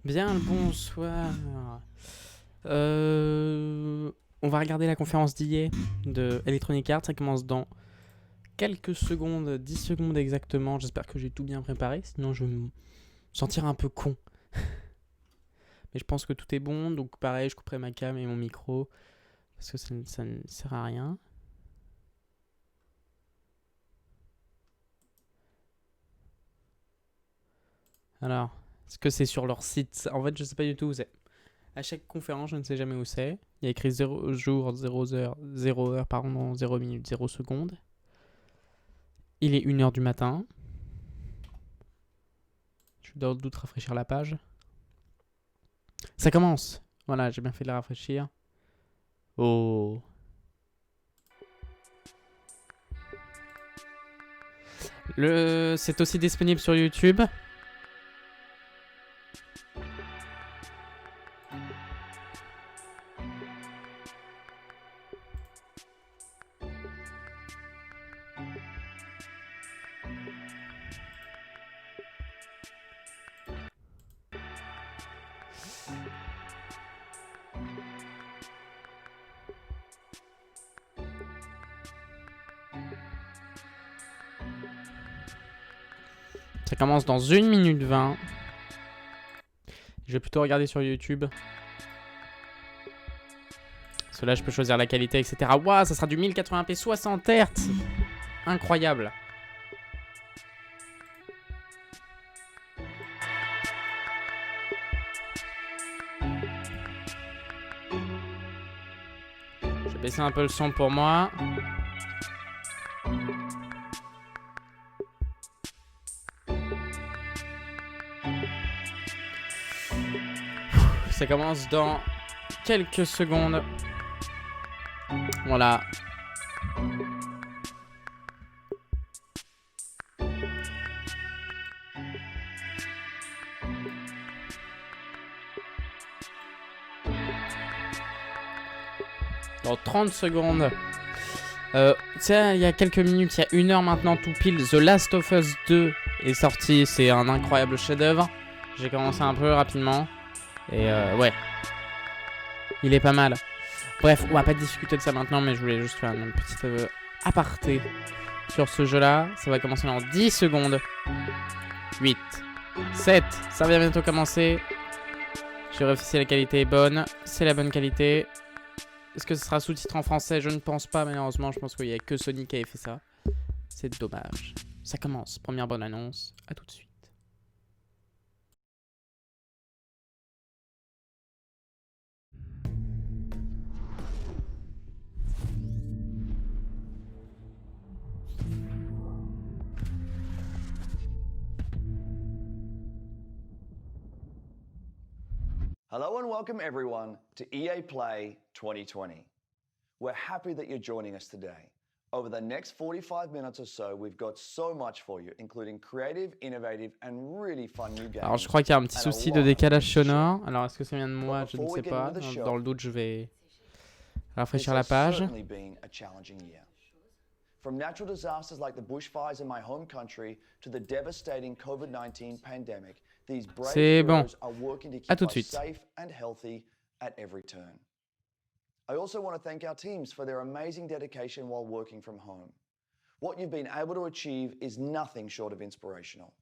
Bien le bonsoir. On va regarder la conférence d'hier de Electronic Arts. Ça commence dans quelques secondes, 10 secondes exactement. J'espère que j'ai tout bien préparé, sinon je vais me sentir un peu con. Mais je pense que tout est bon, donc pareil, je couperai ma cam et mon micro, parce que ça ne sert à rien. Alors, est-ce que c'est sur leur site? En fait, je sais pas du tout où c'est. À chaque conférence, je ne sais jamais où c'est. Il y a écrit 0 jour, 0 heure, 0 heure, pardon, 0 minute, 0 seconde. Il est 1h du matin. Je vais dans le doute rafraîchir la page. Ça commence. Voilà, j'ai bien fait de la rafraîchir. Oh. C'est aussi disponible sur YouTube. Ça commence dans 1 minute 20. Je vais plutôt regarder sur YouTube. Parce que là, je peux choisir la qualité, etc. Waouh, ça sera du 1080p 60 Hz. Incroyable. Je vais baisser un peu le son pour moi. Ça commence dans quelques secondes. Voilà. Dans 30 secondes. Tiens, il y a quelques minutes, il y a 1 heure maintenant tout pile, The Last of Us 2 est sorti. C'est un incroyable chef-d'œuvre. J'ai commencé un peu rapidement. Et ouais. Il est pas mal. Bref, on va pas discuter de ça maintenant, mais je voulais juste faire une petite aparté sur ce jeu-là. Ça va commencer dans 10 secondes. 8, 7, ça va bientôt commencer. Je vérifie si la qualité est bonne. C'est la bonne qualité. Est-ce que ce sera sous-titré en français? Je ne pense pas, malheureusement. Je pense qu'il n'y a que Sony qui avait fait ça. C'est dommage. Ça commence. Première bonne annonce. À tout de suite. Hello and welcome everyone to EA Play 2020. We're happy that you're joining us today. Over the next 45 minutes or so, we've got so much for you, including creative, innovative and really fun new games. Alors je crois qu'il y a un petit souci de décalage sonore. Alors est-ce que ça vient de moi? Je ne sais pas. Dans le doute, je vais rafraîchir la page. From natural disasters like the bushfires in my home country to the devastating COVID-19 pandemic, these brave heroes are working to keep us safe and healthy at every turn. I also want to thank our teams for their amazing dedication while working from home. What you've been able to achieve is nothing short of inspirational.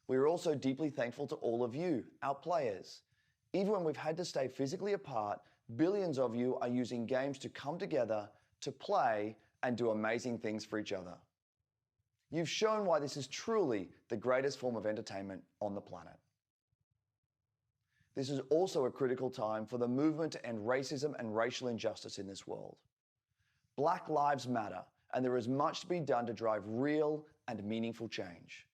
We are also deeply thankful to all of you, our players. Even when we've had to stay physically apart, billions of you are using games to come together, to play, and do amazing things for each other. You've shown why this is truly the greatest form of entertainment on the planet. This is also a critical time for the movement to end racism and racial injustice in this world. Black lives matter, and there is much to be done to drive real and meaningful change.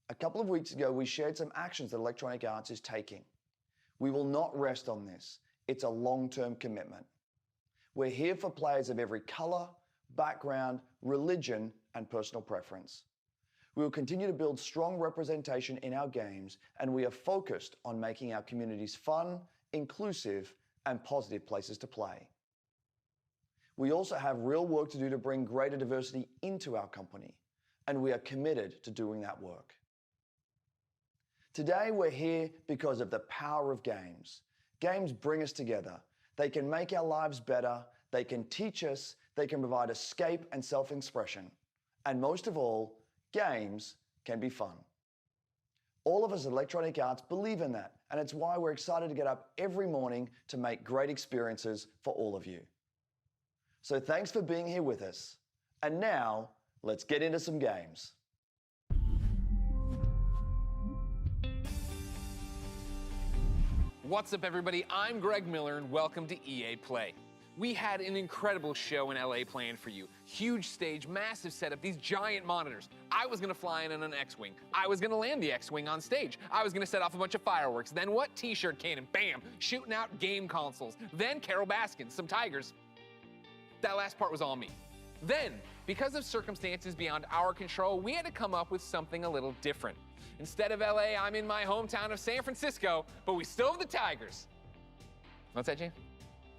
A couple of weeks ago, we shared some actions that Electronic Arts is taking. We will not rest on this. It's a long-term commitment. We're here for players of every color, background, religion, and personal preference. We will continue to build strong representation in our games, and we are focused on making our communities fun, inclusive, and positive places to play. We also have real work to do to bring greater diversity into our company, and we are committed to doing that work. Today, we're here because of the power of games. Games bring us together. They can make our lives better, they can teach us, they can provide escape and self-expression. And most of all, games can be fun. All of us at Electronic Arts believe in that, and it's why we're excited to get up every morning to make great experiences for all of you. So thanks for being here with us. And now, let's get into some games. What's up, everybody? I'm Greg Miller, and welcome to EA Play. We had an incredible show in LA planned for you. Huge stage, massive setup, these giant monitors. I was gonna fly in on an X-Wing. I was gonna land the X-Wing on stage. I was gonna set off a bunch of fireworks. Then what? T-shirt cannon, bam, shooting out game consoles. Then Carol Baskin, some tigers. That last part was all me. Then, because of circumstances beyond our control, we had to come up with something a little different. Instead of LA, I'm in my hometown of San Francisco, but we still have the Tigers. What's that, Jane?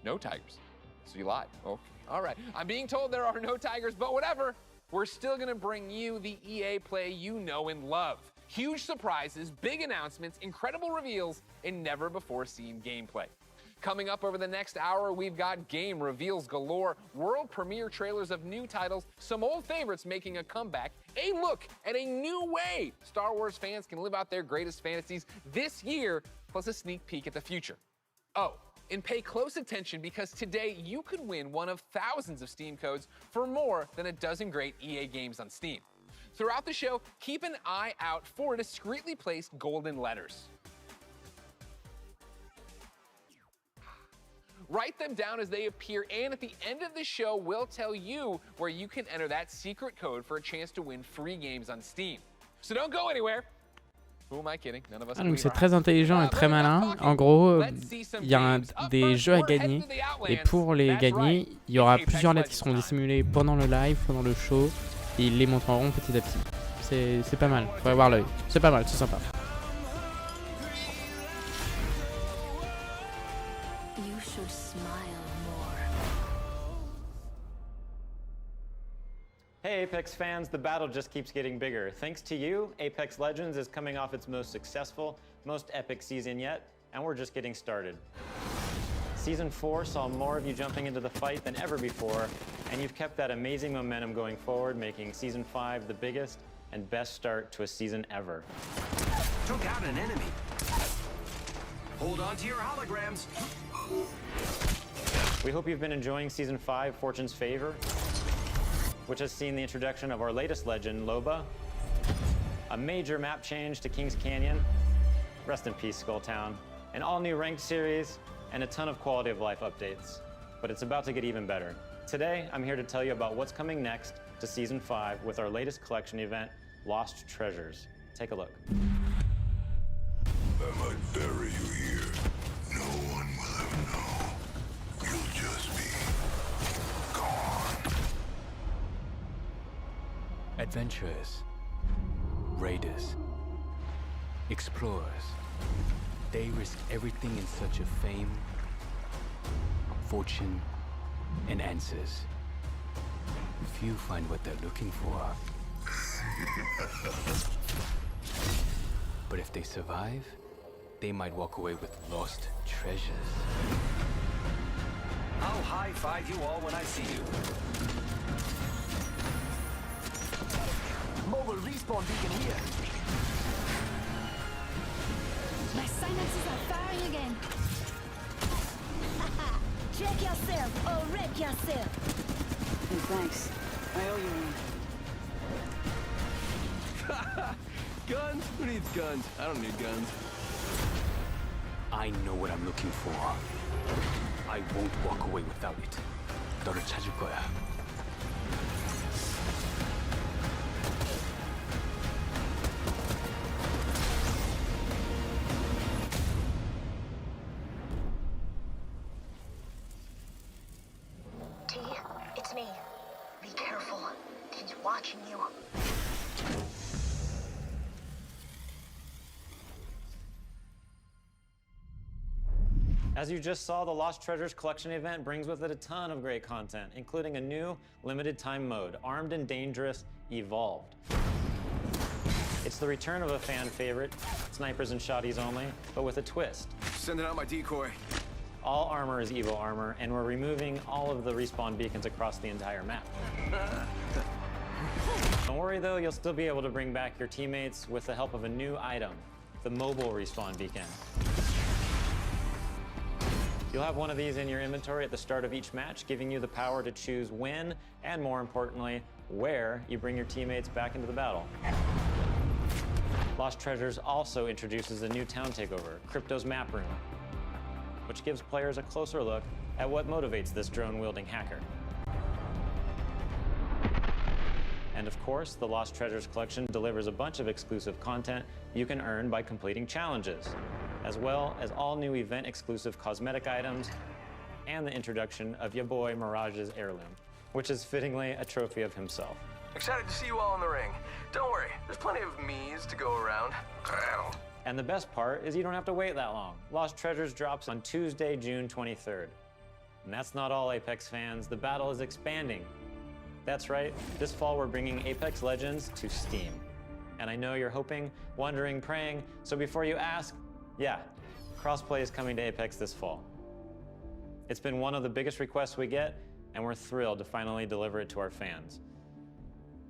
No Tigers. So you lied. Oh, all right. I'm being told there are no Tigers, but whatever. We're still gonna bring you the EA Play you know and love. Huge surprises, big announcements, incredible reveals, and never before seen gameplay. Coming up over the next hour, we've got game reveals galore, world premiere trailers of new titles, some old favorites making a comeback, a look at a new way Star Wars fans can live out their greatest fantasies this year, plus a sneak peek at the future. Oh, and pay close attention because today you could win one of thousands of Steam codes for more than a dozen great EA games on Steam. Throughout the show, keep an eye out for discreetly placed golden letters. Write them down as they appear, and at the end of the show, we'll tell you where you can enter that secret code for a chance to win free games on Steam. So don't go anywhere. Who am I kidding? None of us. Donc c'est très intelligent et très malin. En gros, il y a des jeux à gagner, et pour les gagner, il y aura plusieurs lettres qui seront dissimulées pendant le live, pendant le show, et ils les montreront petit à petit. C'est pas mal, faut avoir l'œil. C'est pas mal, c'est sympa. Hey Apex fans, the battle just keeps getting bigger. Thanks to you, Apex Legends is coming off its most successful, most epic season yet, and we're just getting started. Season 4 saw more of you jumping into the fight than ever before, and you've kept that amazing momentum going forward, making Season 5 the biggest and best start to a season ever. Took out an enemy. Hold on to your holograms. We hope you've been enjoying Season 5, Fortune's Favor, which has seen the introduction of our latest legend, Loba, a major map change to Kings Canyon, rest in peace, Skulltown, an all-new ranked series, and a ton of quality of life updates. But it's about to get even better. Today, I'm here to tell you about what's coming next to Season 5 with our latest collection event, Lost Treasures. Take a look. I might bury you here. No one will ever know. You'll just be gone. Adventurers, raiders, explorers. They risk everything in search of fame, fortune, and answers. Few find what they're looking for. But if they survive, they might walk away with lost treasures. I'll high-five you all when I see you. Mobile respawn beacon here. My synapses are firing again. Check yourself or wreck yourself. Hey, thanks. I owe you one. Guns? Who needs guns? I don't need guns. I know what I'm looking for. I won't walk away without it. 너를 찾을 거야. T, it's me. Be careful. He's watching you. As you just saw, the Lost Treasures collection event brings with it a ton of great content, including a new limited time mode, Armed and Dangerous Evolved. It's the return of a fan favorite, snipers and shotties only, but with a twist. Sending out my decoy. All armor is Evo armor, and we're removing all of the respawn beacons across the entire map. Don't worry though, you'll still be able to bring back your teammates with the help of a new item, the mobile respawn beacon. You'll have one of these in your inventory at the start of each match, giving you the power to choose when, and more importantly, where you bring your teammates back into the battle. Lost Treasures also introduces a new town takeover, Crypto's Map Room, which gives players a closer look at what motivates this drone-wielding hacker. And of course, the Lost Treasures collection delivers a bunch of exclusive content you can earn by completing challenges, as well as all new event-exclusive cosmetic items and the introduction of your boy Mirage's heirloom, which is fittingly a trophy of himself. Excited to see you all in the ring. Don't worry, there's plenty of me's to go around. And the best part is you don't have to wait that long. Lost Treasures drops on Tuesday, June 23rd. And that's not all, Apex fans. The battle is expanding. That's right, this fall we're bringing Apex Legends to Steam. And I know you're hoping, wondering, praying, so before you ask, yeah, crossplay is coming to Apex this fall. It's been one of the biggest requests we get, and we're thrilled to finally deliver it to our fans.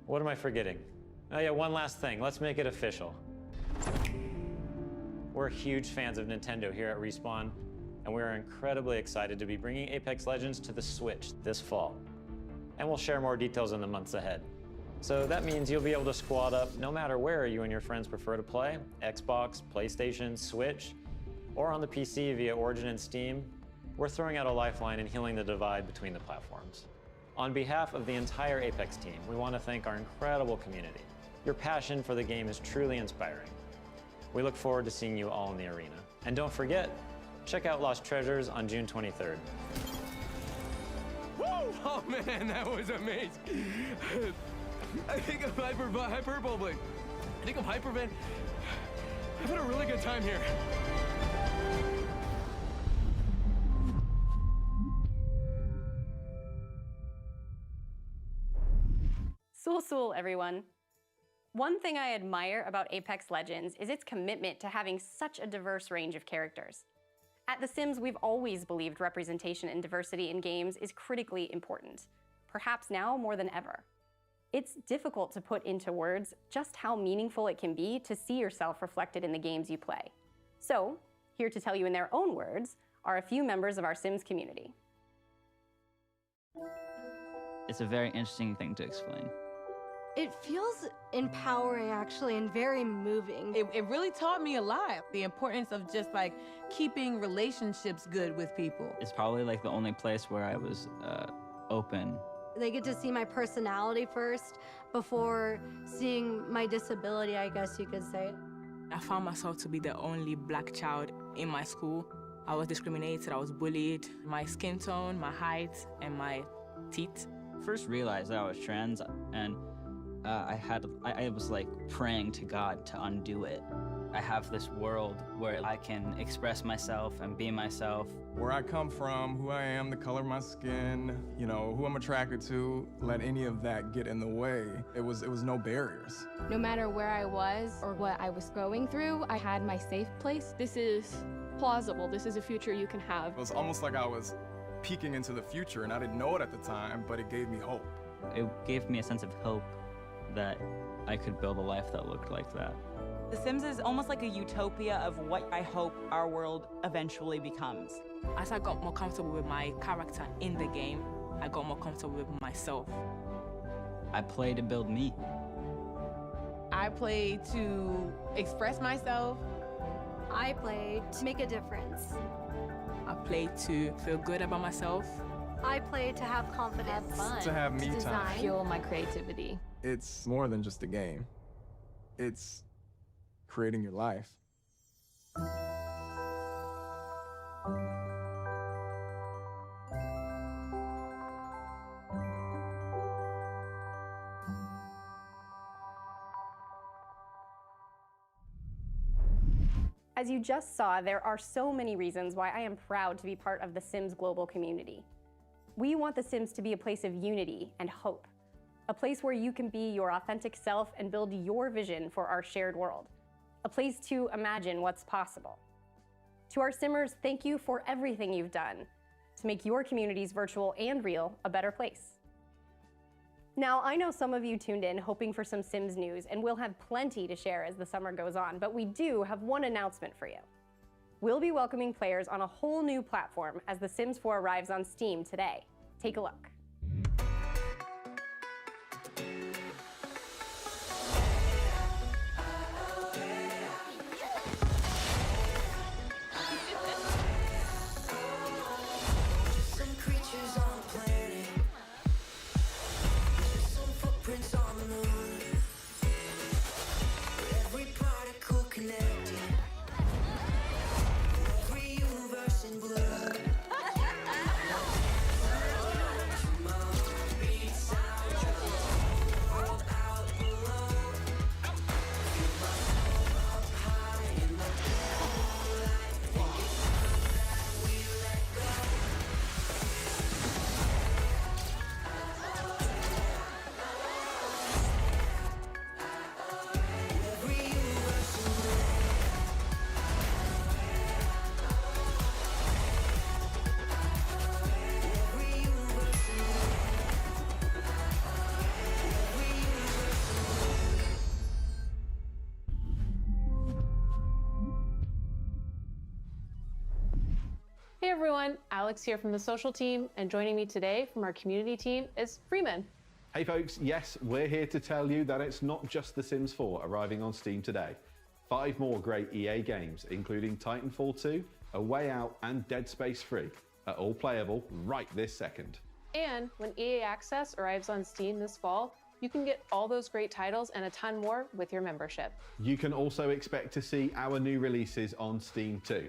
What am I forgetting? Oh yeah, one last thing, let's make it official. We're huge fans of Nintendo here at Respawn, and we are incredibly excited to be bringing Apex Legends to the Switch this fall. And we'll share more details in the months ahead. So that means you'll be able to squad up no matter where you and your friends prefer to play, Xbox, PlayStation, Switch, or on the PC via Origin and Steam. We're throwing out a lifeline and healing the divide between the platforms. On behalf of the entire Apex team, we want to thank our incredible community. Your passion for the game is truly inspiring. We look forward to seeing you all in the arena. And don't forget, check out Lost Treasures on June 23rd. Woo! Oh man, that was amazing. I think I'm hyperboling. I think I'm hypervan. I've had a really good time here. Sul, everyone. One thing I admire about Apex Legends is its commitment to having such a diverse range of characters. At The Sims, we've always believed representation and diversity in games is critically important, perhaps now more than ever. It's difficult to put into words just how meaningful it can be to see yourself reflected in the games you play. So, here to tell you in their own words are a few members of our Sims community. It's a very interesting thing to explain. It feels empowering, actually, and very moving. It really taught me a lot. The importance of just like keeping relationships good with people. It's probably like the only place where I was open. They get to see my personality first before seeing my disability, I guess you could say. I found myself to be the only black child in my school. I was discriminated, I was bullied. My skin tone, my height, and my teeth. First realized that I was trans, and I was like praying to God to undo it. I have this world where I can express myself and be myself. Where I come from, who I am, the color of my skin, you know, who I'm attracted to, let any of that get in the way. It was no barriers. No matter where I was or what I was going through, I had my safe place. This is plausible. This is a future you can have. It was almost like I was peeking into the future, and I didn't know it at the time, but it gave me hope. It gave me a sense of hope that I could build a life that looked like that. The Sims is almost like a utopia of what I hope our world eventually becomes. As I got more comfortable with my character in the game, I got more comfortable with myself. I play to build me. I play to express myself. I play to make a difference. I play to feel good about myself. I play to have confidence. Fun. To have me time. Fuel my creativity. It's more than just a game. It's creating your life. As you just saw, there are so many reasons why I am proud to be part of the Sims global community. We want the Sims to be a place of unity and hope, a place where you can be your authentic self and build your vision for our shared world, a place to imagine what's possible. To our Simmers, thank you for everything you've done to make your communities, virtual and real, a better place. Now, I know some of you tuned in hoping for some Sims news, and we'll have plenty to share as the summer goes on, but we do have one announcement for you. We'll be welcoming players on a whole new platform as The Sims 4 arrives on Steam today. Take a look. Hey everyone, Alex here from the social team, and joining me today from our community team is Freeman. Hey folks, yes, we're here to tell you that it's not just The Sims 4 arriving on Steam today. 5 more great EA games, including Titanfall 2, A Way Out, and Dead Space 3, are all playable right this second. And when EA Access arrives on Steam this fall, you can get all those great titles and a ton more with your membership. You can also expect to see our new releases on Steam too.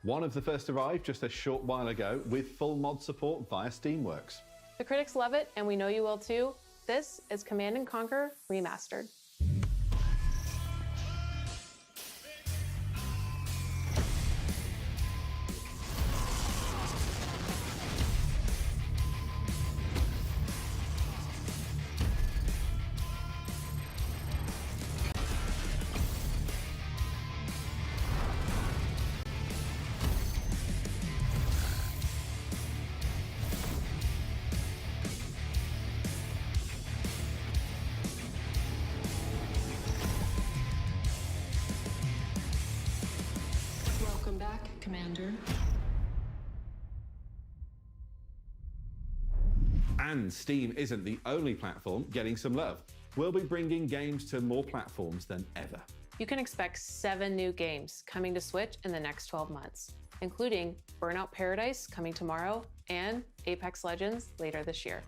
One of the first arrived just a short while ago with full mod support via Steamworks. The critics love it, and we know you will too. This is Command & Conquer Remastered. Enter. And Steam isn't the only platform getting some love. We'll be bringing games to more platforms than ever. You can expect 7 new games coming to Switch in the next 12 months, including Burnout Paradise coming tomorrow and Apex Legends later this year.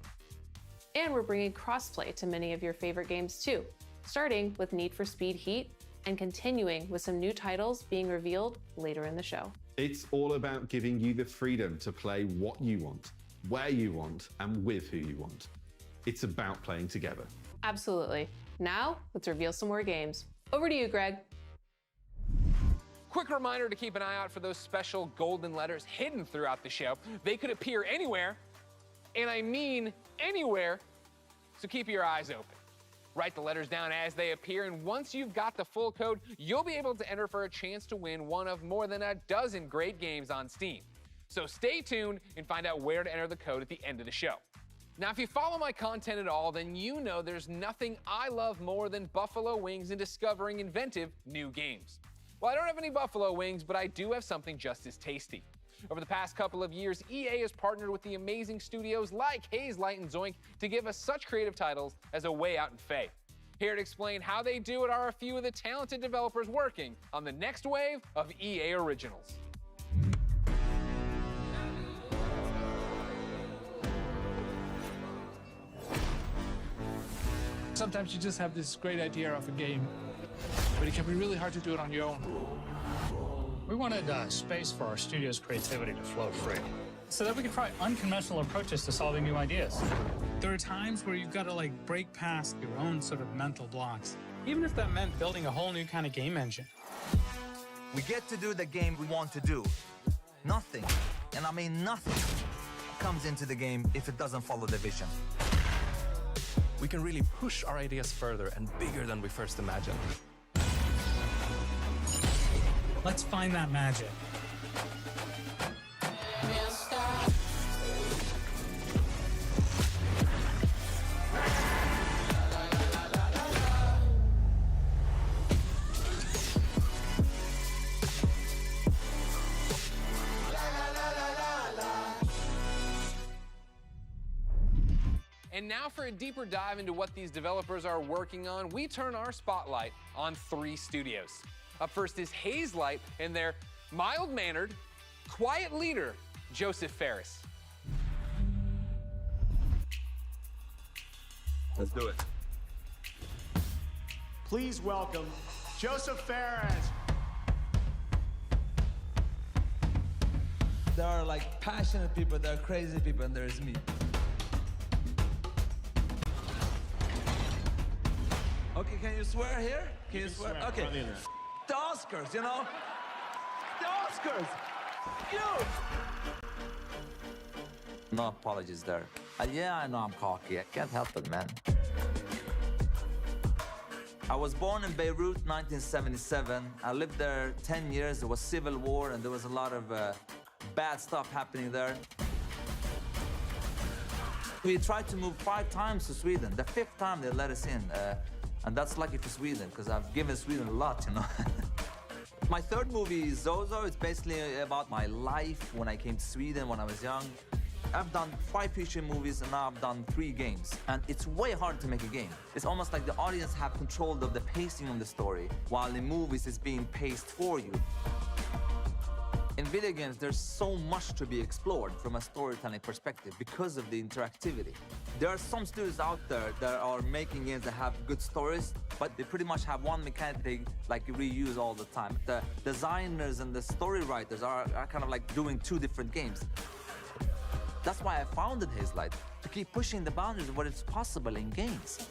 And we're bringing crossplay to many of your favorite games too, starting with Need for Speed Heat and continuing with some new titles being revealed later in the show. It's all about giving you the freedom to play what you want, where you want, and with who you want. It's about playing together. Absolutely. Now, let's reveal some more games. Over to you, Greg. Quick reminder to keep an eye out for those special golden letters hidden throughout the show. They could appear anywhere, and I mean anywhere, so keep your eyes open. Write the letters down as they appear, and once you've got the full code, you'll be able to enter for a chance to win one of more than a dozen great games on Steam. So stay tuned and find out where to enter the code at the end of the show. Now, if you follow my content at all, then you know there's nothing I love more than buffalo wings and discovering inventive new games. Well, I don't have any buffalo wings, but I do have something just as tasty. Over the past couple of years, EA has partnered with the amazing studios like Hazelight and Zoink to give us such creative titles as A Way Out and Faye. Here to explain how they do it are a few of the talented developers working on the next wave of EA originals. Sometimes you just have this great idea of a game, but it can be really hard to do it on your own. We wanted space for our studio's creativity to flow free, so that we could try unconventional approaches to solving new ideas. There are times where you've got to break past your own sort of mental blocks, even if that meant building a whole new kind of game engine. We get to do the game we want to do. Nothing, and I mean nothing, comes into the game if it doesn't follow the vision. We can really push our ideas further and bigger than we first imagined. Let's find that magic. And now for a deeper dive into what these developers are working on, we turn our spotlight on 3 studios. Up first is Hazelight and their mild-mannered, quiet leader, Joseph Ferris. Let's do it. Please welcome Joseph Ferris. There are passionate people, there are crazy people, and there's me. Okay, can you swear here? Can you swear? Okay. The Oscars, you know? The Oscars! You! No apologies there. Yeah, I know I'm cocky. I can't help it, man. I was born in Beirut, 1977. I lived there 10 years. There was civil war, and there was a lot of bad stuff happening there. We tried to move 5 times to Sweden. The 5th time they let us in. And that's lucky for Sweden, because I've given Sweden a lot, you know. My 3rd movie, Zozo, it's basically about my life when I came to Sweden when I was young. I've done 5 feature movies, and now I've done 3 games. And it's way hard to make a game. It's almost like the audience have control of the pacing of the story, while in movies it's being paced for you. In video games, there's so much to be explored from a storytelling perspective because of the interactivity. There are some studios out there that are making games that have good stories, but they pretty much have one mechanic they reuse all the time. The designers and the story writers are kind of doing 2 different games. That's why I founded Hazelight, to keep pushing the boundaries of what is possible in games.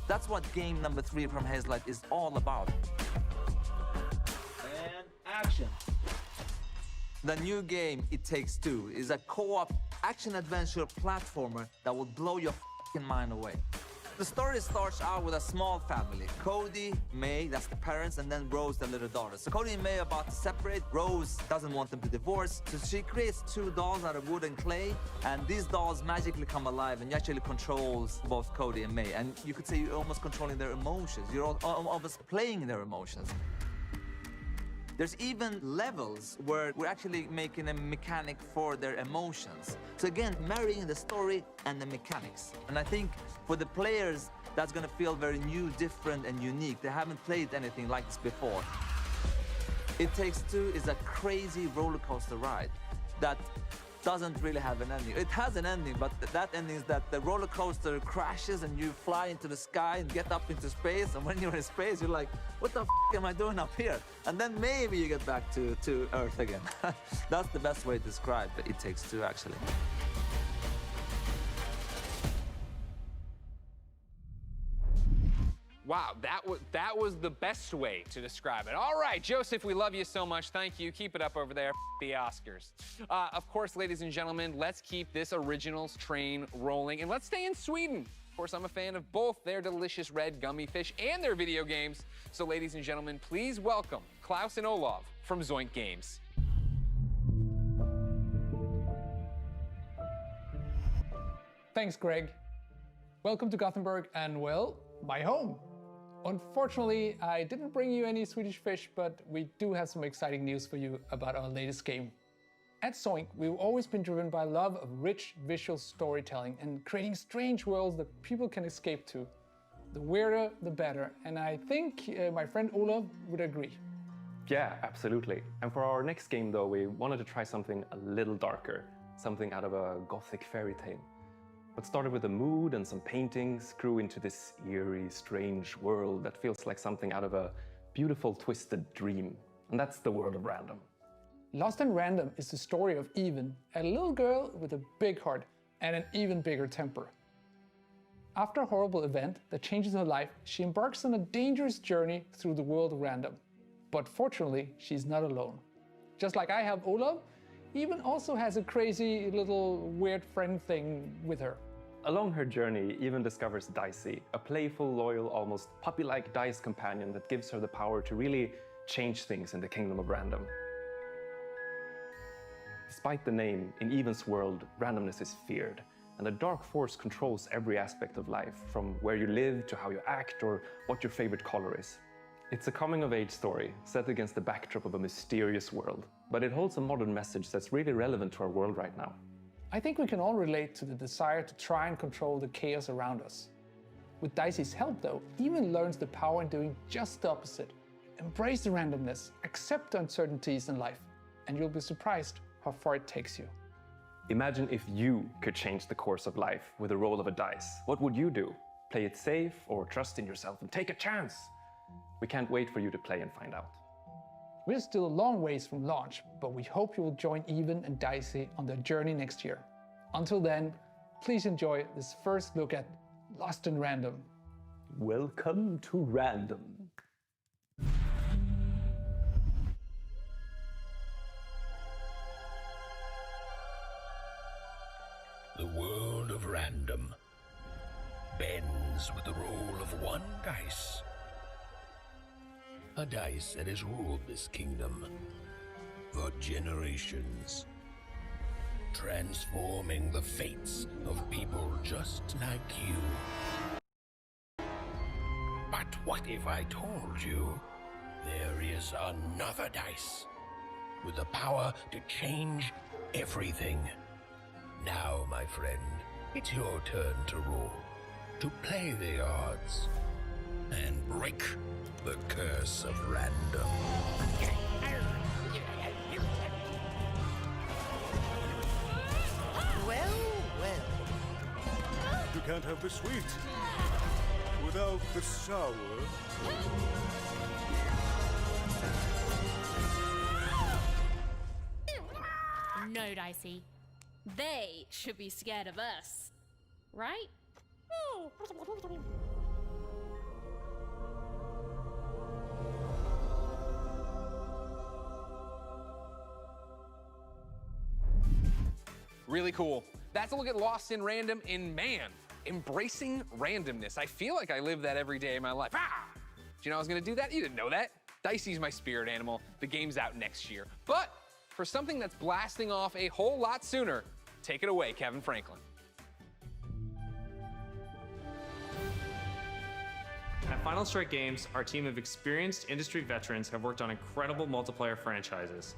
That's what game number 3 from Hazelight is all about. And action. The new game, It Takes Two, is a co-op action-adventure platformer that will blow your f***ing mind away. The story starts out with a small family. Cody, May, that's the parents, and then Rose, the little daughter. So Cody and May are about to separate. Rose doesn't want them to divorce, so she creates 2 dolls out of wood and clay, and these dolls magically come alive, and you actually controls both Cody and May. And you could say you're almost controlling their emotions. You're almost playing their emotions. There's even levels where we're actually making a mechanic for their emotions. So again, marrying the story and the mechanics. And I think for the players, that's gonna feel very new, different, and unique. They haven't played anything like this before. It Takes Two is a crazy roller coaster ride that doesn't really have an ending. It has an ending, but that ending is that the roller coaster crashes and you fly into the sky and get up into space. And when you're in space, you're like, what the f am I doing up here? And then maybe you get back to Earth again. That's the best way to describe It Takes Two, actually. Wow, that was the best way to describe it. All right, Joseph, we love you so much. Thank you. Keep it up over there. The Oscars. Of course, ladies and gentlemen, let's keep this originals train rolling, and let's stay in Sweden. Of course, I'm a fan of both their delicious red gummy fish and their video games. So, ladies and gentlemen, please welcome Klaus and Olav from Zoink Games. Thanks, Greg. Welcome to Gothenburg and, well, my home. Unfortunately, I didn't bring you any Swedish fish, but we do have some exciting news for you about our latest game. At Zoink, we've always been driven by love of rich visual storytelling and creating strange worlds that people can escape to. The weirder, the better, and I think my friend Olav would agree. Yeah, absolutely. And for our next game, though, we wanted to try something a little darker, something out of a gothic fairy tale. What started with a mood and some paintings grew into this eerie, strange world that feels like something out of a beautiful, twisted dream. And that's the world of Random. Lost and Random is the story of Even, a little girl with a big heart and an even bigger temper. After a horrible event that changes her life, she embarks on a dangerous journey through the world of Random. But fortunately, she's not alone. Just like I have Olav, Even also has a crazy little weird friend thing with her. Along her journey, Even discovers Dicey, a playful, loyal, almost puppy-like dice companion that gives her the power to really change things in the kingdom of Random. Despite the name, in Even's world, randomness is feared, and a dark force controls every aspect of life, from where you live to how you act or what your favorite color is. It's a coming-of-age story set against the backdrop of a mysterious world, but it holds a modern message that's really relevant to our world right now. I think we can all relate to the desire to try and control the chaos around us. With Dicey's help, though, Even learns the power in doing just the opposite. Embrace the randomness, accept the uncertainties in life, and you'll be surprised how far it takes you. Imagine if you could change the course of life with the roll of a dice. What would you do? Play it safe or trust in yourself and take a chance? We can't wait for you to play and find out. We're still a long ways from launch, but we hope you will join Even and Dicey on their journey next year. Until then, please enjoy this first look at Lost and Random. Welcome to Random. The world of Random bends with the roll of one dice. A dice that has ruled this kingdom for generations, transforming the fates of people just like you. But what if I told you there is another dice with the power to change everything? Now, my friend, it's your turn to roll, to play the odds, and break the curse of Random. Well, well. You can't have the sweet without the sour. No, Dicey. They should be scared of us, right? Really cool. That's a look at Lost in Random, and man, embracing randomness. I feel like I live that every day of my life. Ah! Did you know I was gonna do that? You didn't know that. Dicey's my spirit animal. The game's out next year. But for something that's blasting off a whole lot sooner, take it away, Kevin Franklin. At Final Strike Games, our team of experienced industry veterans have worked on incredible multiplayer franchises.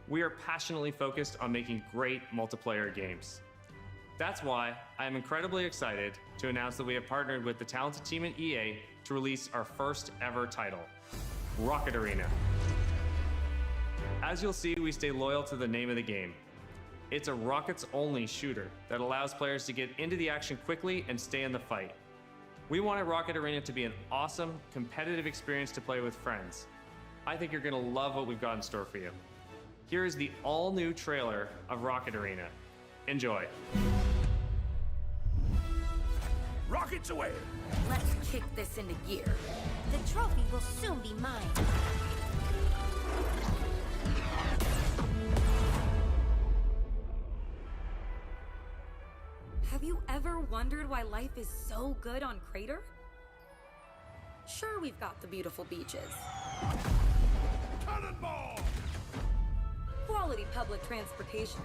We are passionately focused on making great multiplayer games. That's why I am incredibly excited to announce that we have partnered with the talented team at EA to release our first ever title, Rocket Arena. As you'll see, we stay loyal to the name of the game. It's a rockets-only shooter that allows players to get into the action quickly and stay in the fight. We wanted Rocket Arena to be an awesome, competitive experience to play with friends. I think you're gonna love what we've got in store for you. Here is the all-new trailer of Rocket Arena. Enjoy. Rockets away! Let's kick this into gear. The trophy will soon be mine. Have you ever wondered why life is so good on Crater? Sure, we've got the beautiful beaches. Cannonball! Quality public transportation.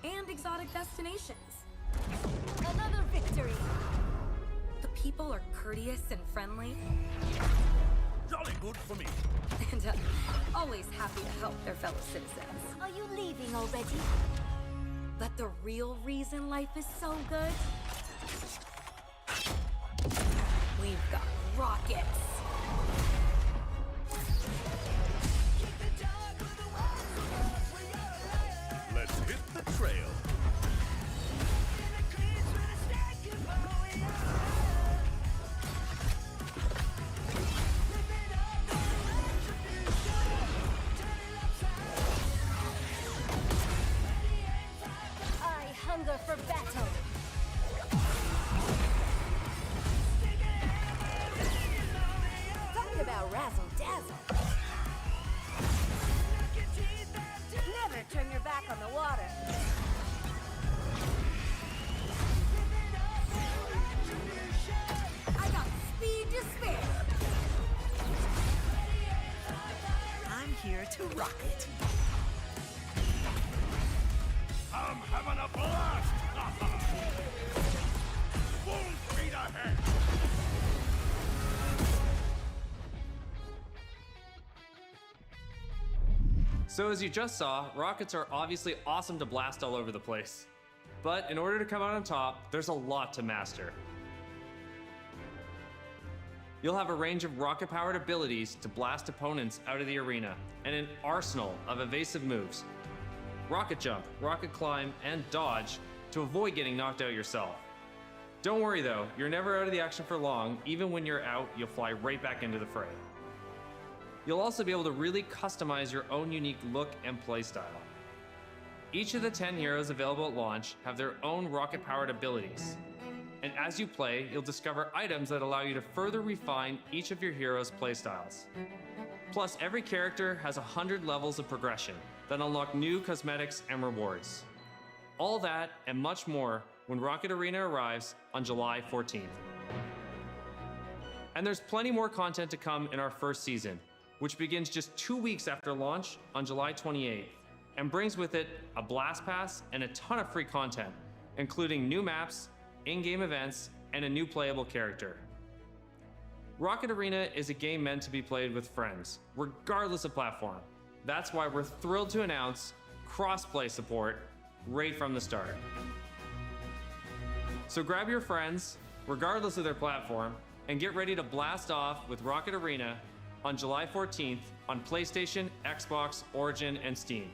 And exotic destinations. Another victory! The people are courteous and friendly. Jolly good for me. And always happy to help their fellow citizens. Are you leaving already? But the real reason life is so good? We've got rockets. Let's hit the trail. I hunger for battle. Talk about razzle-dazzle. Never turn your back on the water. I got speed to spare. I'm here to rock it. I'm having a blast! Full speed ahead! So as you just saw, rockets are obviously awesome to blast all over the place. But in order to come out on top, there's a lot to master. You'll have a range of rocket-powered abilities to blast opponents out of the arena, and an arsenal of evasive moves. Rocket jump, rocket climb, and dodge to avoid getting knocked out yourself. Don't worry though, you're never out of the action for long. Even when you're out, you'll fly right back into the fray. You'll also be able to really customize your own unique look and playstyle. Each of the 10 heroes available at launch have their own rocket-powered abilities. And as you play, you'll discover items that allow you to further refine each of your heroes' playstyles. Plus, every character has 100 levels of progression that unlock new cosmetics and rewards. All that and much more when Rocket Arena arrives on July 14th. And there's plenty more content to come in our first season, which begins just 2 weeks after launch on July 28th, and brings with it a blast pass and a ton of free content, including new maps, in-game events, and a new playable character. Rocket Arena is a game meant to be played with friends, regardless of platform. That's why we're thrilled to announce cross-play support right from the start. So grab your friends, regardless of their platform, and get ready to blast off with Rocket Arena on July 14th on PlayStation, Xbox, Origin, and Steam.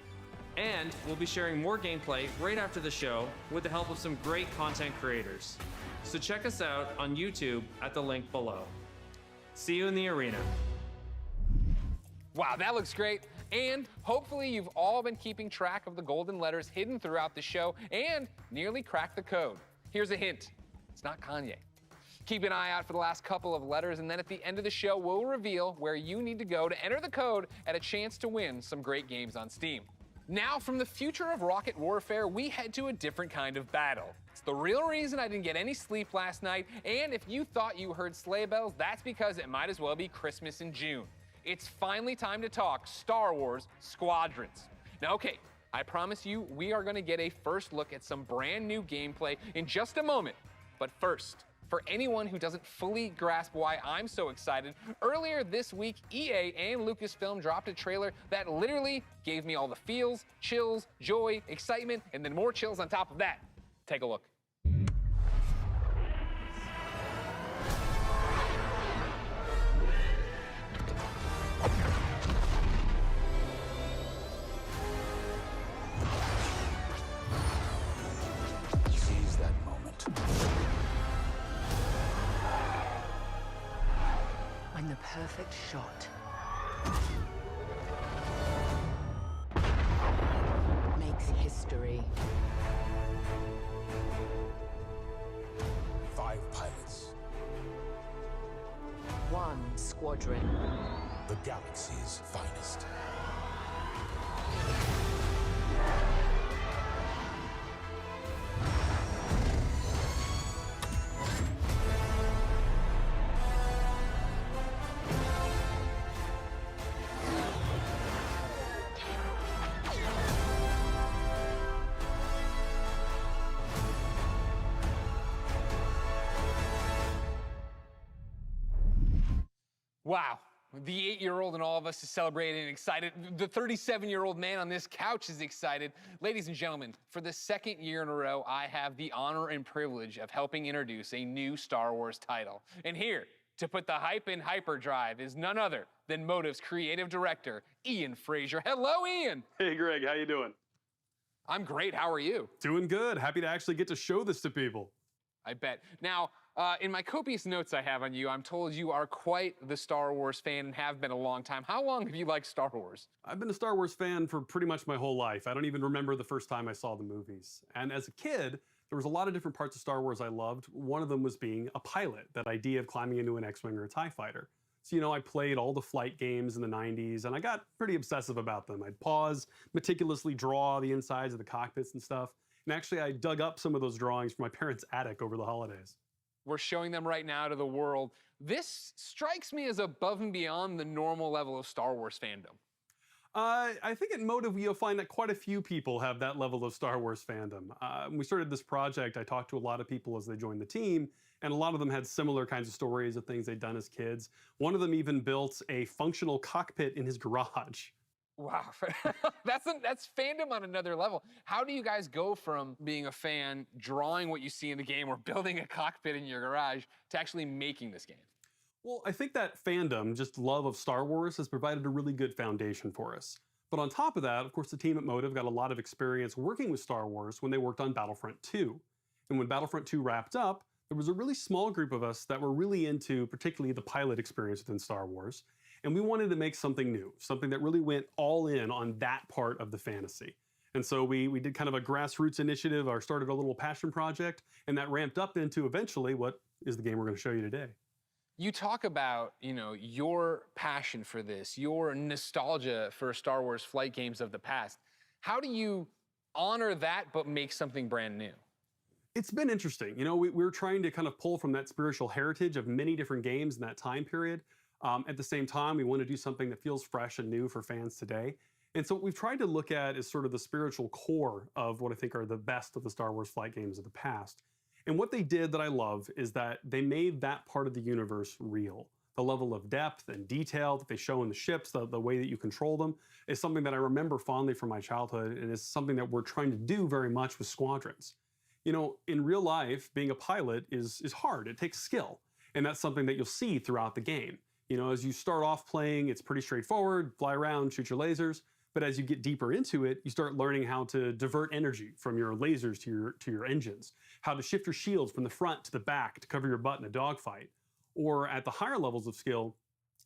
And we'll be sharing more gameplay right after the show with the help of some great content creators. So check us out on YouTube at the link below. See you in the arena. Wow, that looks great. And hopefully you've all been keeping track of the golden letters hidden throughout the show and nearly cracked the code. Here's a hint. It's not Kanye. Keep an eye out for the last couple of letters, and then at the end of the show, we'll reveal where you need to go to enter the code and a chance to win some great games on Steam. Now, from the future of rocket warfare, we head to a different kind of battle. It's the real reason I didn't get any sleep last night, and if you thought you heard sleigh bells, that's because it might as well be Christmas in June. It's finally time to talk Star Wars Squadrons. Now, okay, I promise you, we are gonna get a first look at some brand new gameplay in just a moment. But first, For anyone who doesn't fully grasp why I'm so excited, earlier this week, EA and Lucasfilm dropped a trailer that literally gave me all the feels, chills, joy, excitement, and then more chills on top of that. Take a look. Seize that moment. When the perfect shot makes history. 5 pilots. 1 squadron. The galaxy's finest. Wow, the 8-year-old in all of us is celebrating and excited. The 37-year-old man on this couch is excited. Ladies and gentlemen, for the second year in a row, I have the honor and privilege of helping introduce a new Star Wars title. And here, to put the hype in hyperdrive, is none other than Motive's creative director, Ian Frazier. Hello, Ian. Hey, Greg, how you doing? I'm great, how are you? Doing good. Happy to actually get to show this to people. I bet. Now, in my copious notes I have on you, I'm told you are quite the Star Wars fan and have been a long time. How long have you liked Star Wars? I've been a Star Wars fan for pretty much my whole life. I don't even remember the first time I saw the movies. And as a kid, there was a lot of different parts of Star Wars I loved. One of them was being a pilot, that idea of climbing into an X-Wing or a TIE fighter. So, you know, I played all the flight games in the 90s, and I got pretty obsessive about them. I'd pause, meticulously draw the insides of the cockpits and stuff. And actually, I dug up some of those drawings from my parents' attic over the holidays. We're showing them right now to the world. This strikes me as above and beyond the normal level of Star Wars fandom. I think at Motive, you'll find that quite a few people have that level of Star Wars fandom. When we started this project, I talked to a lot of people as they joined the team, and a lot of them had similar kinds of stories of things they'd done as kids. One of them even built a functional cockpit in his garage. Wow, that's fandom on another level. How do you guys go from being a fan, drawing what you see in the game, or building a cockpit in your garage, to actually making this game? Well, I think that fandom, just love of Star Wars, has provided a really good foundation for us. But on top of that, of course, the team at Motive got a lot of experience working with Star Wars when they worked on Battlefront 2. And when Battlefront 2 wrapped up, there was a really small group of us that were really into particularly the pilot experience within Star Wars. And we wanted to make something new, something that really went all in on that part of the fantasy. And so we did kind of a grassroots initiative, or started a little passion project, and that ramped up into eventually what is the game we're going to show you today. You talk about, you know, your passion for this, your nostalgia for Star Wars flight games of the past. How do you honor that but make something brand new? It's been interesting. You know, we're trying to kind of pull from that spiritual heritage of many different games in that time period. At the same time, we want to do something that feels fresh and new for fans today. And so what we've tried to look at is sort of the spiritual core of what I think are the best of the Star Wars flight games of the past. And what they did that I love is that they made that part of the universe real. The level of depth and detail that they show in the ships, the way that you control them, is something that I remember fondly from my childhood, and is something that we're trying to do very much with Squadrons. You know, in real life, being a pilot is hard. It takes skill. And that's something that you'll see throughout the game. You know, as you start off playing, it's pretty straightforward, fly around, shoot your lasers. But as you get deeper into it, you start learning how to divert energy from your lasers to your engines, how to shift your shields from the front to the back to cover your butt in a dogfight. Or at the higher levels of skill,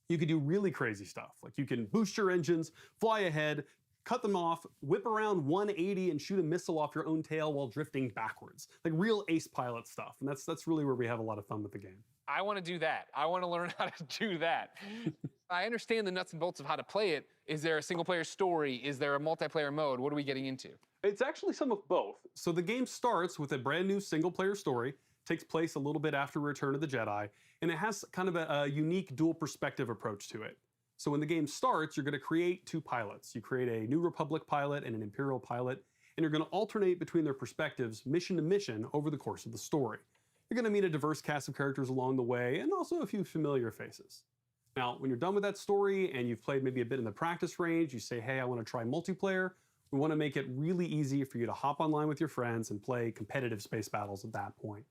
you can do really crazy stuff. Like you can boost your engines, fly ahead, cut them off, whip around 180 and shoot a missile off your own tail while drifting backwards. Like real ace pilot stuff. And that's really where we have a lot of fun with the game. I want to do that. I want to learn how to do that. I understand the nuts and bolts of how to play it. Is there a single player story? Is there a multiplayer mode? What are we getting into? It's actually some of both. So the game starts with a brand new single player story, takes place a little bit after Return of the Jedi, and it has kind of a unique dual perspective approach to it. So when the game starts, you're going to create two pilots. You create a New Republic pilot and an Imperial pilot, and you're going to alternate between their perspectives mission to mission over the course of the story. You're going to meet a diverse cast of characters along the way, and also a few familiar faces. Now, when you're done with that story and you've played maybe a bit in the practice range, you say, hey, I want to try multiplayer, we want to make it really easy for you to hop online with your friends and play competitive space battles at that point.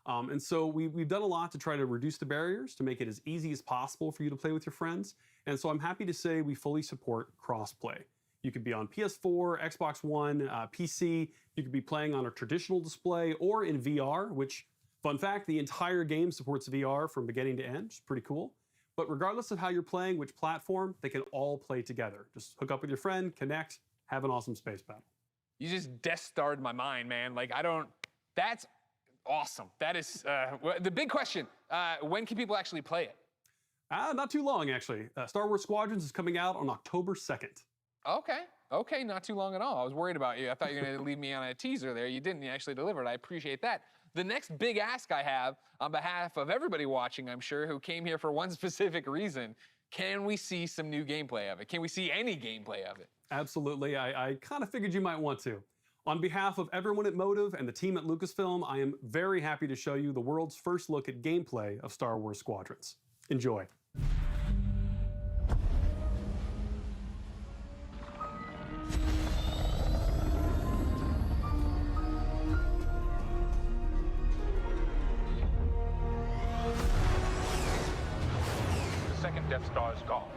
And so we've done a lot to try to reduce the barriers, to make it as easy as possible for you to play with your friends. And so I'm happy to say we fully support crossplay. You could be on PS4, Xbox One, PC, you could be playing on a traditional display or in VR, which, fun fact, the entire game supports VR from beginning to end, which is pretty cool. But regardless of how you're playing, which platform, they can all play together. Just hook up with your friend, connect, have an awesome space battle. You just Death Starred my mind, man. Like, that's awesome. That is, the big question, when can people actually play it? Not too long, actually. Star Wars Squadrons is coming out on October 2nd. Okay, not too long at all. I was worried about you. I thought you were gonna leave me on a teaser there. You didn't, you actually delivered. I appreciate that. The next big ask I have on behalf of everybody watching, I'm sure, who came here for one specific reason, can we see some new gameplay of it? Can we see any gameplay of it? Absolutely, I kind of figured you might want to. On behalf of everyone at Motive and the team at Lucasfilm, I am very happy to show you the world's first look at gameplay of Star Wars Squadrons. Enjoy. Death Star is gone,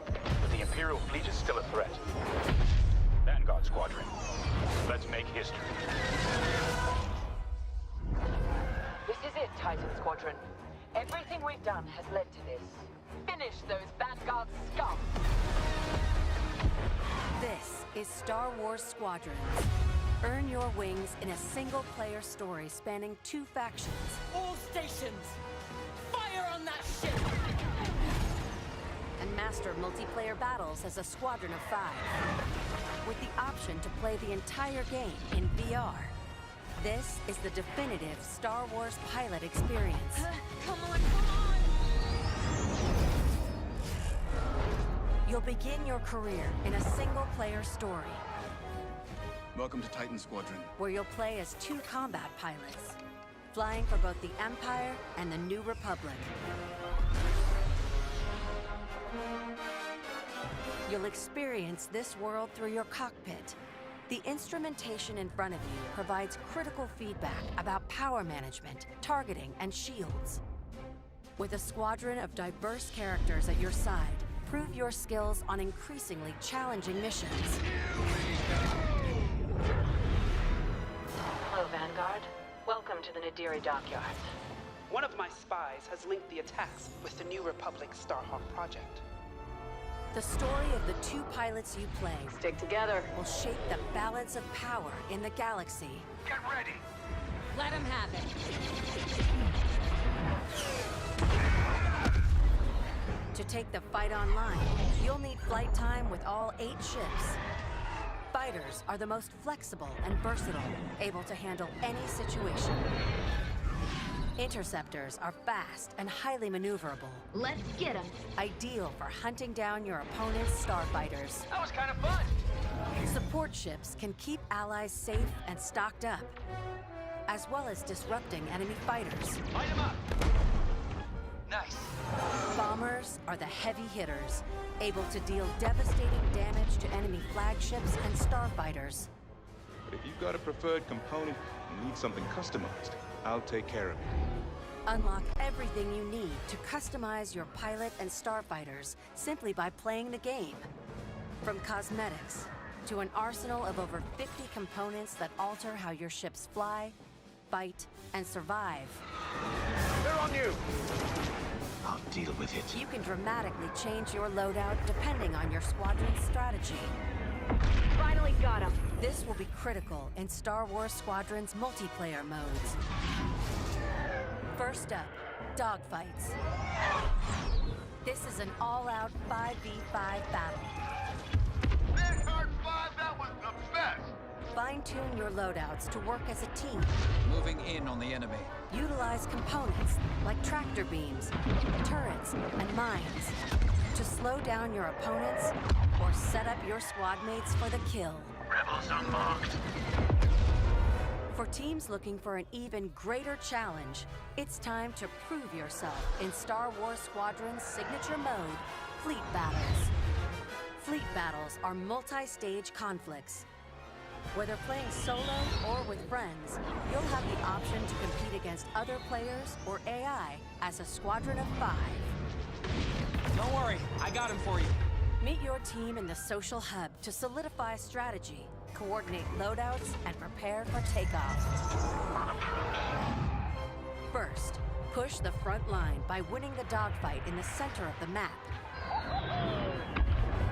but the Imperial fleet is still a threat. Vanguard Squadron, let's make history. This is it, Titan Squadron. Everything we've done has led to this. Finish those Vanguard scum! This is Star Wars Squadrons. Earn your wings in a single-player story spanning 2 factions. All stations, fire on that ship! And master multiplayer battles as a squadron of 5. With the option to play the entire game in VR. This is the definitive Star Wars pilot experience. Come on, come on! You'll begin your career in a single-player story. Welcome to Titan Squadron. Where you'll play as 2 combat pilots, flying for both the Empire and the New Republic. You'll experience this world through your cockpit. The instrumentation in front of you provides critical feedback about power management, targeting, and shields. With a squadron of diverse characters at your side, prove your skills on increasingly challenging missions. Hello, Vanguard. Welcome to the Nadiri dockyards. One of my spies has linked the attacks with the New Republic Starhawk project. The story of the 2 pilots you play Stick together. will shape the balance of power in the galaxy. Get ready! Let him have it. To take the fight online, you'll need flight time with all 8 ships. Fighters are the most flexible and versatile, able to handle any situation. Interceptors are fast and highly maneuverable. Let's get him. Ideal for hunting down your opponent's starfighters. That was kind of fun! Support ships can keep allies safe and stocked up, as well as disrupting enemy fighters. Light him up! Nice. Bombers are the heavy hitters, able to deal devastating damage to enemy flagships and starfighters. But if you've got a preferred component and need something customized, I'll take care of it. Unlock everything you need to customize your pilot and starfighters simply by playing the game. From cosmetics to an arsenal of over 50 components that alter how your ships fly, fight, and survive. They're on you! I'll deal with it. You can dramatically change your loadout depending on your squadron's strategy. Finally got him. This will be critical in Star Wars Squadron's multiplayer modes. First up, dogfights. This is an all-out 5v5 battle. Vanguard 5, that was the best! Fine-tune your loadouts to work as a team. Moving in on the enemy. Utilize components like tractor beams, turrets, and mines to slow down your opponents or set up your squad mates for the kill. Rebels unmarked. For teams looking for an even greater challenge, it's time to prove yourself in Star Wars Squadron's signature mode, Fleet Battles. Fleet Battles are multi-stage conflicts. Whether playing solo or with friends, you'll have the option to compete against other players or AI as a squadron of 5. Don't worry, I got him for you. Meet your team in the social hub to solidify strategy, coordinate loadouts, and prepare for takeoff. First, push the front line by winning the dogfight in the center of the map.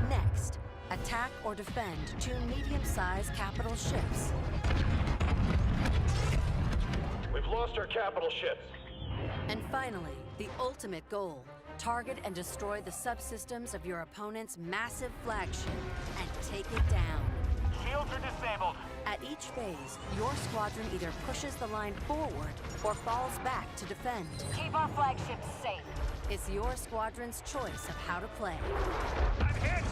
Next, attack or defend 2 medium-sized capital ships. We've lost our capital ships. And finally, the ultimate goal, target and destroy the subsystems of your opponent's massive flagship and take it down. Shields are disabled. At each phase, your squadron either pushes the line forward or falls back to defend. Keep our flagships safe. It's your squadron's choice of how to play. I'm hit!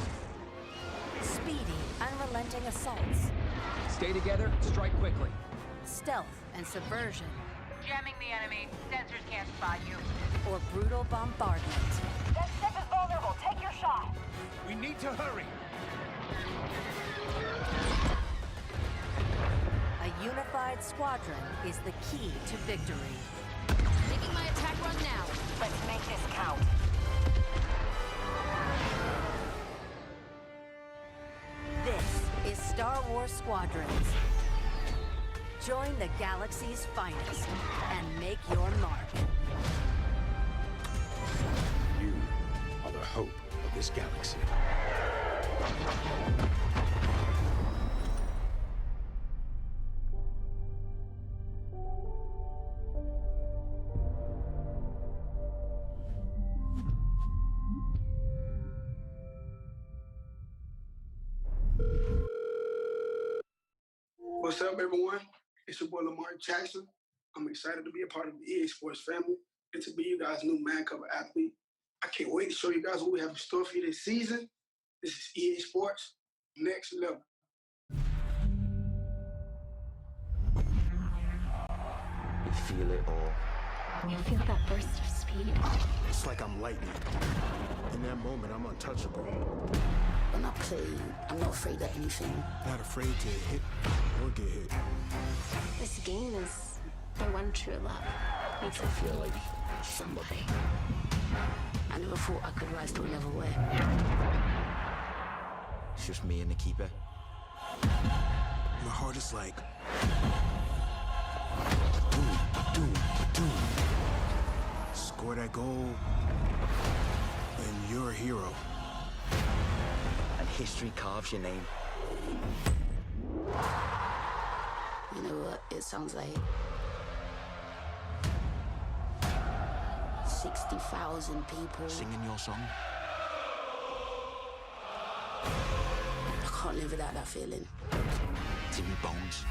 Speedy, unrelenting assaults. Stay together, strike quickly. Stealth and subversion. Jamming the enemy. Sensors can't spot you. Or brutal bombardment. That ship is vulnerable. Take your shot. We need to hurry. A unified squadron is the key to victory. Making my attack run now. Let's make this count. This is Star Wars Squadrons. Join the galaxy's finest and make your mark. You are the hope of this galaxy. What's up, everyone? It's your boy Lamar Jackson. I'm excited to be a part of the EA Sports family and to be you guys' new man cover athlete. I can't wait to show you guys what we have in store for you this season. This is EA Sports, next level. You feel it all. You feel that burst of speed? It's like I'm lightning. In that moment, I'm untouchable. When I play, I'm not afraid of anything. Not afraid to hit or get hit. This game is my one true love. Makes me feel like somebody. I never thought I could rise to another way. It's just me and the keeper. My heart is like... Doom. Score that goal, and you're a hero. And history carves your name. You know what it sounds like? 60,000 people. Singing your song? I can't live without that feeling. Timmy Bones.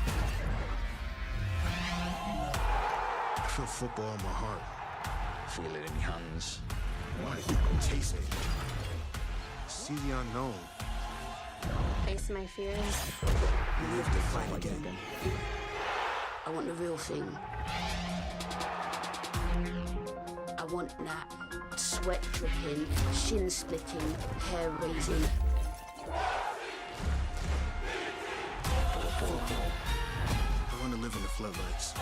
I feel football in my heart. Feel it in your hands. What? Chase it. See the unknown. Face my fears. You live to fight again. I want the real thing. I want that sweat dripping, shin splitting, hair raising. I want to live in the floodlights.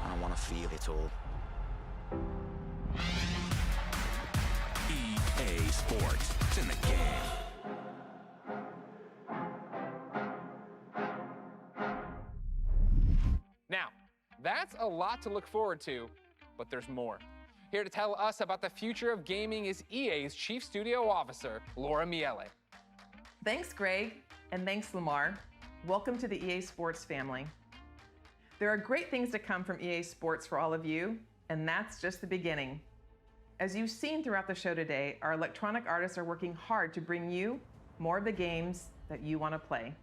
I want to feel it all. EA Sports. It's in the game. Now, that's a lot to look forward to, but there's more. Here to tell us about the future of gaming is EA's Chief Studio Officer, Laura Miele. Thanks, Greg, and thanks, Lamar. Welcome to the EA Sports family. There are great things to come from EA Sports for all of you, and that's just the beginning. As you've seen throughout the show today, our electronic artists are working hard to bring you more of the games that you want to play.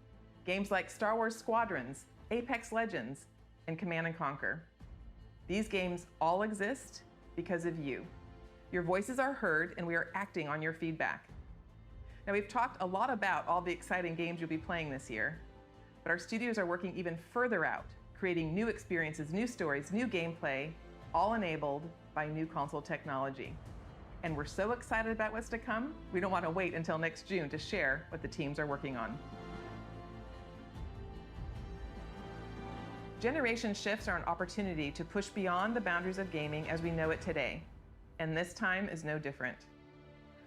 Games like Star Wars Squadrons, Apex Legends, and Command & Conquer. These games all exist because of you. Your voices are heard, and we are acting on your feedback. Now, we've talked a lot about all the exciting games you'll be playing this year, but our studios are working even further out, creating new experiences, new stories, new gameplay, all enabled by new console technology. And we're so excited about what's to come, we don't want to wait until next June to share what the teams are working on. Generation shifts are an opportunity to push beyond the boundaries of gaming as we know it today, and this time is no different.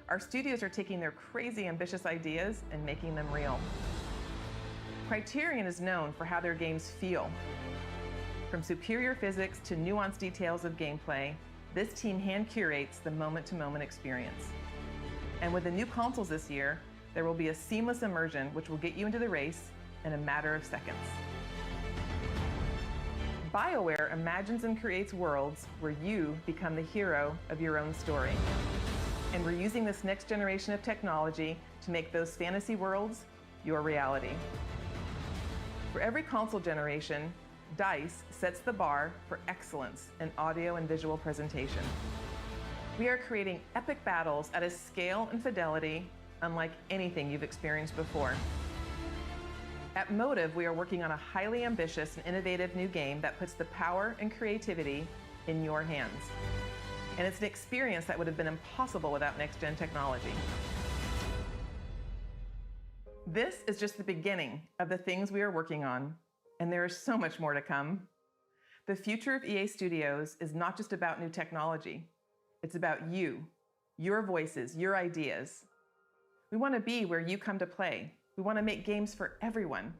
Our studios are taking their crazy ambitious ideas and making them real. Criterion is known for how their games feel. From superior physics to nuanced details of gameplay, this team hand curates the moment-to-moment experience. And with the new consoles this year, there will be a seamless immersion which will get you into the race in a matter of seconds. BioWare imagines and creates worlds where you become the hero of your own story. And we're using this next generation of technology to make those fantasy worlds your reality. For every console generation, DICE sets the bar for excellence in audio and visual presentation. We are creating epic battles at a scale and fidelity unlike anything you've experienced before. At Motive, we are working on a highly ambitious and innovative new game that puts the power and creativity in your hands. And it's an experience that would have been impossible without next-gen technology. This is just the beginning of the things we are working on, and there is so much more to come. The future of EA Studios is not just about new technology. It's about you, your voices, your ideas. We want to be where you come to play. We want to make games for everyone.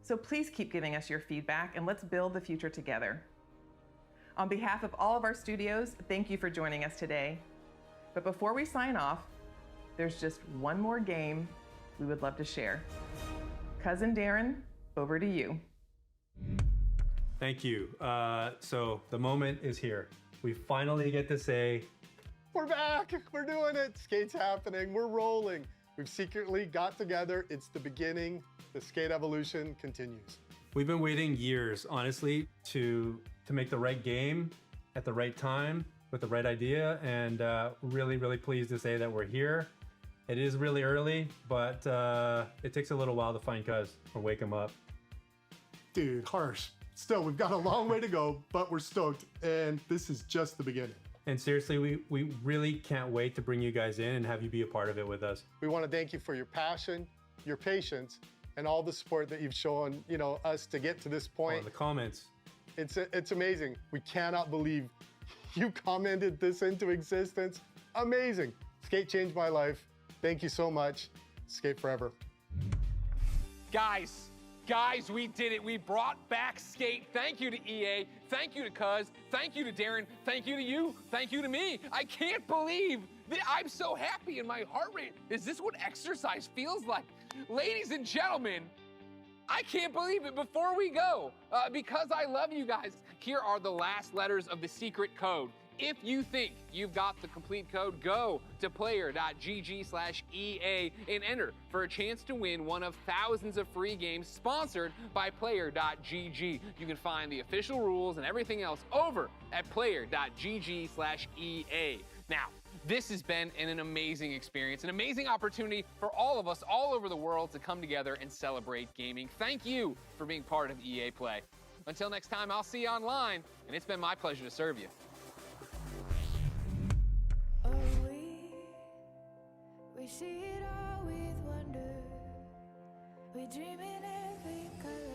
So please keep giving us your feedback, and let's build the future together. On behalf of all of our studios, thank you for joining us today. But before we sign off, there's just one more game we would love to share. Cousin Darren, over to you. Thank you. So the moment is here. We finally get to say, we're back, we're doing it. Skate's happening, we're rolling. We've secretly got together, it's the beginning, the skate evolution continues. We've been waiting years, honestly, to make the right game at the right time with the right idea, and really, really pleased to say that we're here. It is really early, but it takes a little while to find Cuz or wake him up. Dude, harsh. Still, we've got a long way to go, but we're stoked, and this is just the beginning. And seriously, we really can't wait to bring you guys in and have you be a part of it with us. We want to thank you for your passion, your patience, and all the support that you've shown, us to get to this point. Oh, the comments. It's amazing. We cannot believe you commented this into existence. Amazing. Skate changed my life. Thank you so much. Skate forever. Guys, we did it. We brought back Skate. Thank you to EA. Thank you to Cuz. Thank you to Darren. Thank you to you. Thank you to me. I can't believe that I'm so happy and my heart rate. Is this what exercise feels like? Ladies and gentlemen, I can't believe it. Before we go, because I love you guys, here are the last letters of the secret code. If you think you've got the complete code, go to player.gg/EA and enter for a chance to win one of thousands of free games sponsored by player.gg. You can find the official rules and everything else over at player.gg/EA. Now, this has been an amazing experience, an amazing opportunity for all of us all over the world to come together and celebrate gaming. Thank you for being part of EA Play. Until next time, I'll see you online, and it's been my pleasure to serve you. We see it all with wonder. We dream in every color.